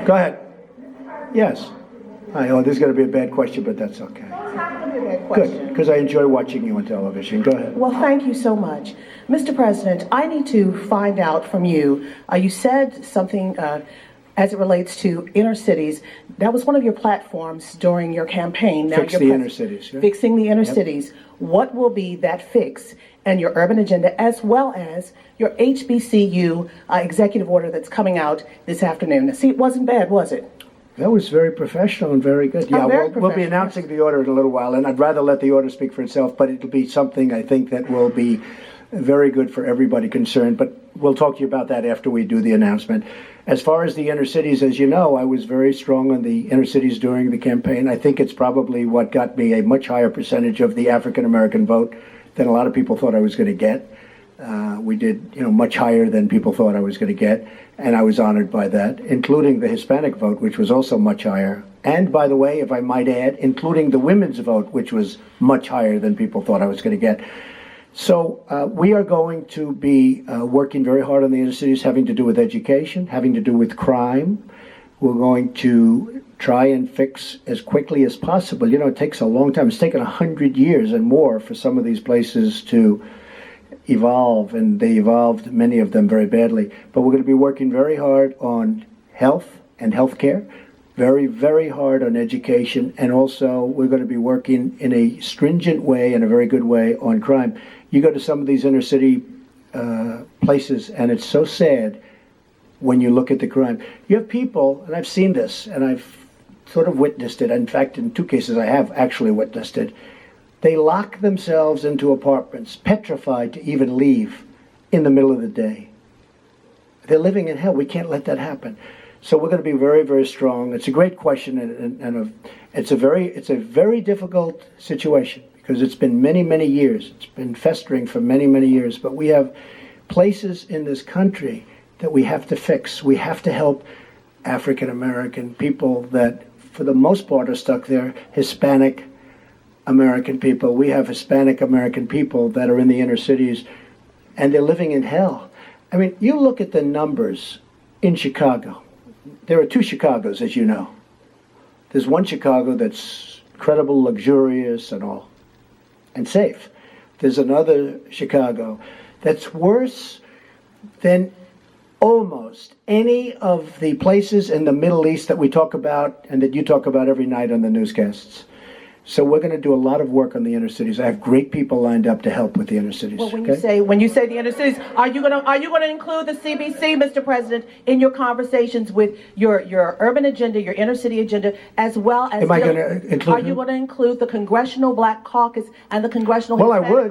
Go ahead. Yes. I know this is going to be a bad question, but that's okay. It's not going to be a bad question. Good, because I enjoy watching you on television. Go ahead. Well, thank you so much. Mr. President, I need to find out from you, you said something as it relates to inner cities. That was one of your platforms during your campaign. Now Fix the inner cities. Yeah. Fixing the inner cities. What will be that fix and your urban agenda, as well as your HBCU executive order that's coming out this afternoon? Now, see, it wasn't bad, was it? That was very professional and very good. Yeah, we'll be announcing the order in a little while, and I'd rather let the order speak for itself, but it'll be something I think that will be very good for everybody concerned. But we'll talk to you about that after we do the announcement. As far as the inner cities, as you know, I was very strong on the inner cities during the campaign. I think it's probably what got me a much higher percentage of the African-American vote than a lot of people thought I was going to get. We did, much higher than people thought I was going to get, and I was honored by that, including the Hispanic vote, which was also much higher. And by the way, if I might add, including the women's vote, which was much higher than people thought I was going to get. So we are going to be working very hard on the inner cities, having to do with education, having to do with crime. We're going to try and fix as quickly as possible. It takes a long time. It's taken 100 years and more for some of these places to evolve, and they evolved, many of them, very badly. But we're going to be working very hard on health and healthcare, very, very hard on education, and also we're going to be working in a stringent way, in a very good way, on crime. You go to some of these inner city places, and it's so sad when you look at the crime. You have people, and I've seen this, and I've sort of witnessed it. In fact, in 2 cases I have actually witnessed it. They lock themselves into apartments, petrified to even leave in the middle of the day. They're living in hell. We can't let that happen. So we're going to be very, very strong. It's a great question, and it's a very difficult situation because it's been many, many years. It's been festering for many, many years. But we have places in this country that we have to fix. We have to help African American people that, for the most part, are stuck there. Hispanic American people. We have Hispanic American people that are in the inner cities, and they're living in hell. I mean, you look at the numbers in Chicago. There are 2 Chicagos, as you know. There's one Chicago that's incredible, luxurious, and all, and safe. There's another Chicago that's worse than almost any of the places in the Middle East that we talk about and that you talk about every night on the newscasts. So we're going to do a lot of work on the inner cities. I have great people lined up to help with the inner cities. Well, when you say the inner cities, are you going to include the CBC, Mr. President, in your conversations with your urban agenda, your inner city agenda, as well as? Am I going to include? Are you going to include the Congressional Black Caucus and the Congressional? Well, I would.